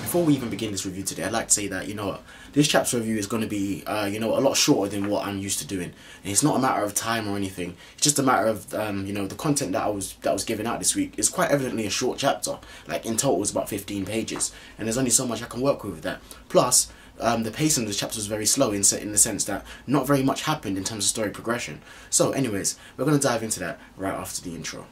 before we even begin this review today, I'd like to say that, you know what, this chapter review is going to be, you know, a lot shorter than what I'm used to doing. And it's not a matter of time or anything. It's just a matter of, you know, the content that I was giving out this week is quite evidently a short chapter. Like, in total, it's about 15 pages. And there's only so much I can work with that. Plus, the pacing of the chapter was very slow in the sense that not very much happened in terms of story progression. So, anyways, we're going to dive into that right after the intro.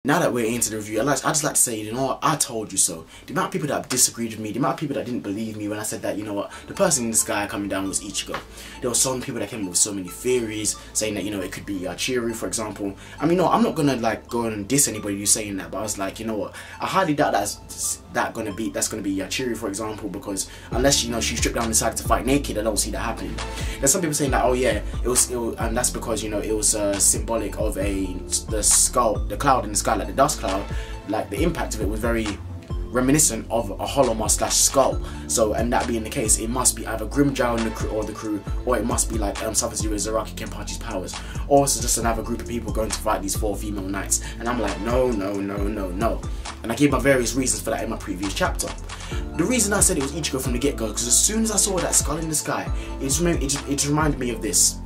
Now that we're into the review, I'd just like to say, you know what, I told you so. The amount of people that disagreed with me, the amount of people that didn't believe me when I said that, you know what, the person in the sky coming down was Ichigo. There were so many people that came up with so many theories, saying that, you know, it could be Chiru, for example. I mean, no, I'm not gonna like go and diss anybody who's saying that, but I was like, you know what, I highly doubt that's gonna be Chiru, for example, because unless, you know, she stripped down and decided to fight naked, I don't see that happening. There's some people saying that, oh yeah, it was and that's because, you know, it was symbolic of the skull, the cloud in the sky, like the dust cloud. Like, the impact of it was very reminiscent of a Hollow slash skull. So, and that being the case, it must be either Grimmjow and the crew, or it must be like something to do with Zaraki Kenpachi's powers, or it's just another group of people going to fight these 4 female knights. And I'm like, no. And I gave my various reasons for that in my previous chapter. The reason I said it was Ichigo from the get-go, because as soon as I saw that skull in the sky, it reminded me of this.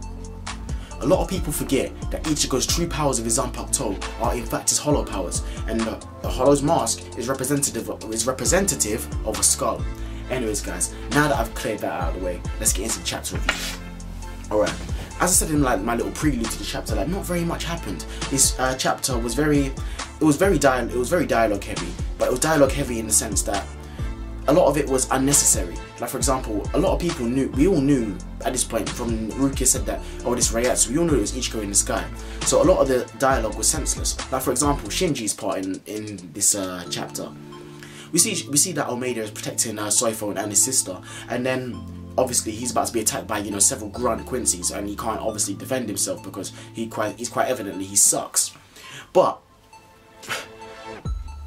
A lot of people forget that Ichigo's true powers of his Zanpakuto toe are in fact his Hollow powers, and the Hollow's mask is representative of a skull. Anyways, guys, now that I've cleared that out of the way, let's get into the chapter review. Alright, as I said in like my little prelude to the chapter, like, not very much happened. This chapter was very dialogue heavy, but it was dialogue heavy in the sense that a lot of it was unnecessary. Like, for example, a lot of people we all knew at this point, from Rukia said that, oh, this Reiatsu, we all knew it was Ichigo in the sky. So a lot of the dialogue was senseless. Like, for example, Shinji's part in this chapter. We see that Omeda is protecting Soifo and his sister, and then obviously he's about to be attacked by, you know, several grunt Quincy's, and he can't obviously defend himself because he's quite evidently he sucks. But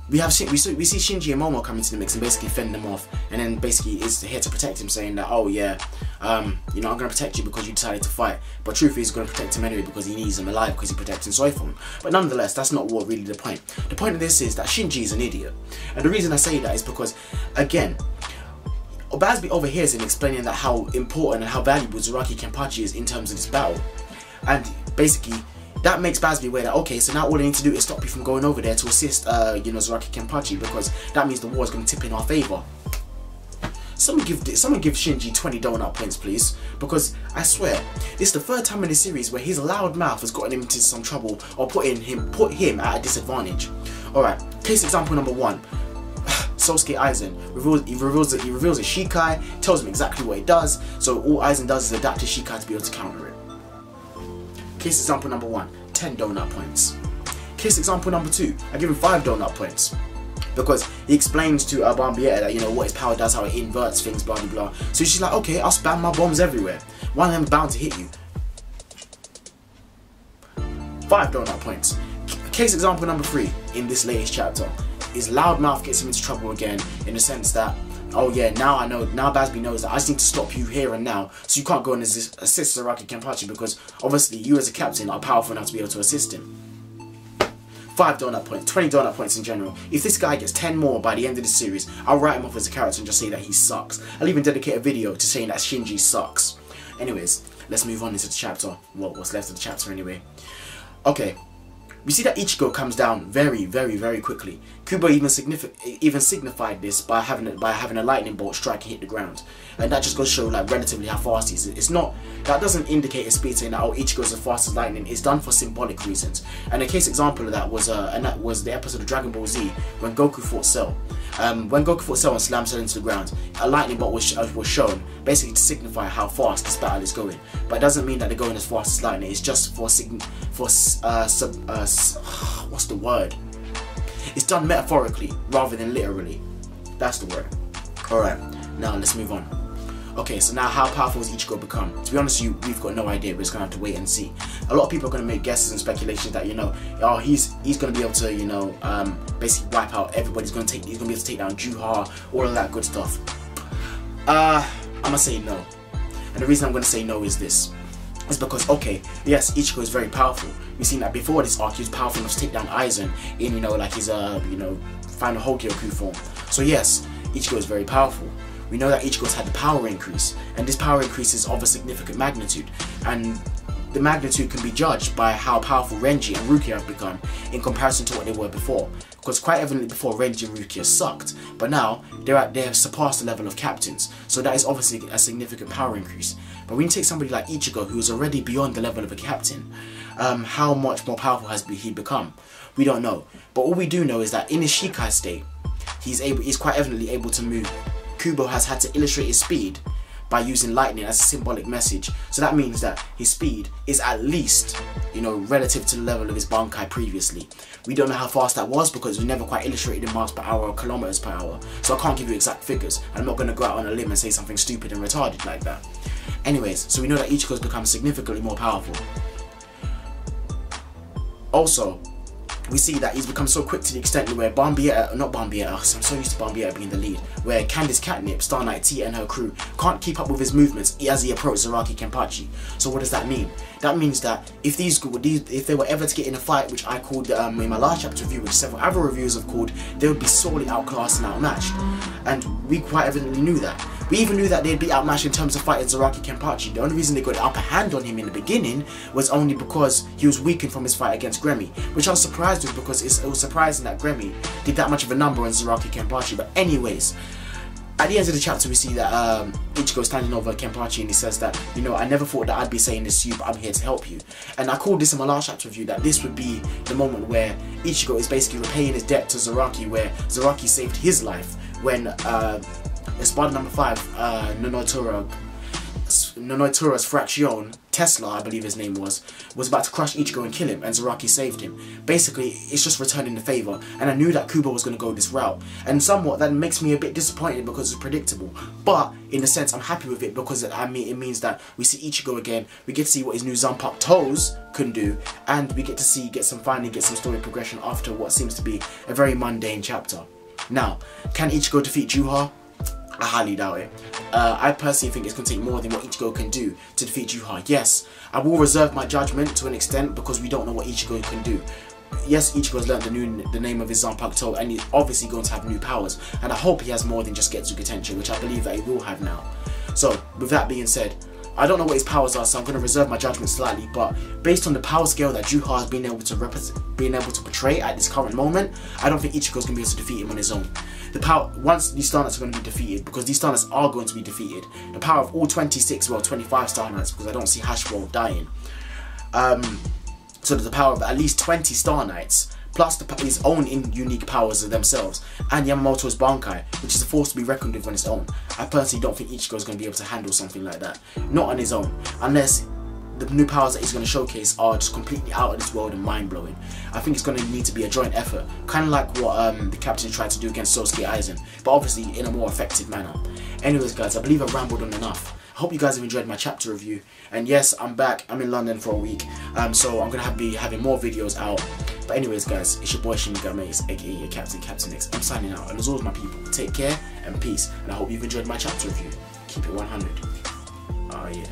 we see Shinji and Momo coming to the mix and basically fend them off, and then basically is here to protect him, saying that, oh yeah, you know, I'm going to protect you because you decided to fight, but truth is, he's going to protect him anyway because he needs him alive because he's protecting Soifon. But nonetheless, that's not what really the point. The point of this is that Shinji is an idiot, and the reason I say that is because, again, Bazby overhears him explaining that how important and how valuable Zaraki Kenpachi is in terms of this battle, and basically that makes Bazby aware that, okay, so now all I need to do is stop you from going over there to assist, you know, Zaraki Kenpachi, because that means the war is going to tip in our favour. Someone give Shinji 20 donut points, please, because I swear, this is the 3rd time in this series where his loud mouth has gotten him into some trouble or put him at a disadvantage. Alright, case example number 1. Sosuke Aizen reveals a Shikai, tells him exactly what it does, so all Aizen does is adapt his Shikai to be able to counter it. Case example number 1, 10 donut points. Case example number 2, I give him 5 donut points, because he explains to Bambietta that, you know, what his power does, how it inverts things, blah blah blah. So she's like, okay, I'll spam my bombs everywhere. One of them is bound to hit you. 5 donut points. Case example number 3 in this latest chapter, his loudmouth gets him into trouble again, in the sense that, oh yeah, now I know, now Bazby knows that I just need to stop you here and now, so you can't go and assist Zaraki Kenpachi, because obviously you as a captain are powerful enough to be able to assist him. 5 donut points, 20 donut points in general. If this guy gets 10 more by the end of the series, I'll write him off as a character and just say that he sucks. I'll even dedicate a video to saying that Shinji sucks. Anyways, let's move on into the chapter. Well, what's left of the chapter anyway. Okay. We see that Ichigo comes down very quickly. Kubo even signified this by having a lightning bolt strike and hit the ground, and that just goes to show, like, relatively how fast he is. It's not, that doesn't indicate his speed, saying that, oh, Ichigo's as fast as lightning. It's done for symbolic reasons, and a case example of that was the episode of Dragon Ball Z when Goku fought Cell. When Goku fought Cell and slammed Cell into the ground, a lightning bolt was shown, basically to signify how fast this battle is going. But it doesn't mean that they're going as fast as lightning. It's just what's the word? It's done metaphorically rather than literally. That's the word. Alright, now let's move on. Okay, so now how powerful has Ichigo become? To be honest with you, we've got no idea. We're just gonna have to wait and see. A lot of people are gonna make guesses and speculations that, you know, oh, he's gonna be able to, you know, basically wipe out everybody. He's gonna be able to take down Juha, all of that good stuff. I'm gonna say no. And the reason I'm going to say no is this. It's because, okay, yes, Ichigo is very powerful. We've seen that before this arc, he was powerful enough to take down Aizen in, you know, like his, final Hogyoku form. So yes, Ichigo is very powerful. We know that Ichigo's had the power increase, and this power increase is of a significant magnitude, and the magnitude can be judged by how powerful Renji and Rukia have become in comparison to what they were before. Because quite evidently before, Renji and Rukia sucked, but now they have surpassed the level of captains, so that is obviously a significant power increase. But when you take somebody like Ichigo, who is already beyond the level of a captain, how much more powerful has he become? We don't know. But all we do know is that in his Shikai state, he's quite evidently able to move. Kubo has had to illustrate his speed by using lightning as a symbolic message. So that means that his speed is at least, you know, relative to the level of his Bankai previously. We don't know how fast that was because it was never quite illustrated in miles per hour or kilometers per hour. So I can't give you exact figures. I'm not going to go out on a limb and say something stupid and retarded like that. Anyways, so we know that Ichigo's become significantly more powerful. Also, we see that he's become so quick to the extent where I'm so used to Barbietta being the lead, where Candice Catnip, Star Knight T and her crew can't keep up with his movements as he approaches Zaraki Kenpachi. So what does that mean? That means that if they were ever to get in a fight, which I called in my last chapter review, which several other reviewers have called, they would be sorely outclassed and outmatched. And we quite evidently knew that. We even knew that they'd be outmatched in terms of fighting Zaraki Kenpachi. The only reason they got the upper hand on him in the beginning was only because he was weakened from his fight against Gremmy, which I was surprised with because it was surprising that Gremmy did that much of a number on Zaraki Kenpachi. But anyways, at the end of the chapter we see that Ichigo standing over Kenpachi and he says that, you know, I never thought that I'd be saying this to you, but I'm here to help you. And I called this in my last chapter review that this would be the moment where Ichigo is basically repaying his debt to Zaraki, where Zaraki saved his life when Espada number 5, Nonotura's Fraction, Tesla, I believe his name was about to crush Ichigo and kill him, and Zaraki saved him. Basically, it's just returning the favour, and I knew that Kubo was going to go this route, and somewhat that makes me a bit disappointed because it's predictable, but in a sense I'm happy with it because it means that we see Ichigo again, we get to see what his new Zanpakuto toes can do, and we get to finally get some story progression after what seems to be a very mundane chapter. Now, can Ichigo defeat Juha? I highly doubt it. I personally think it's going to take more than what Ichigo can do to defeat Juha. Yes, I will reserve my judgment to an extent because we don't know what Ichigo can do. Yes, Ichigo's learned the name of his Zanpakuto and he's obviously going to have new powers. And I hope he has more than just Getsuga Tenshin, which I believe that he will have now. So, with that being said, I don't know what his powers are, so I'm going to reserve my judgment slightly, but based on the power scale that Juha has been able to portray at this current moment, I don't think Ichigo's going to be able to defeat him on his own. Once these Star Knights are going to be defeated, because these Star Knights are going to be defeated, the power of all 25 Star Knights, because I don't see Hashwell dying, so there's the power of at least 20 Star Knights, plus his own unique powers of themselves, and Yamamoto's Bankai, which is a force to be reckoned with on its own. I personally don't think Ichigo is going to be able to handle something like that. Not on his own, unless the new powers that he's going to showcase are just completely out of this world and mind-blowing. I think it's going to need to be a joint effort, kind of like what the captain tried to do against Sosuke Aizen, but obviously in a more effective manner. Anyways guys, I believe I've rambled on enough. I hope you guys have enjoyed my chapter review, and yes, I'm back. I'm in London for a week, so I'm going to be having more videos out. But anyways guys, it's your boy Shimigamates, aka your Captain X. I'm signing out, and as always my people, take care and peace, and I hope you've enjoyed my chapter review. Keep it 100. Oh yeah.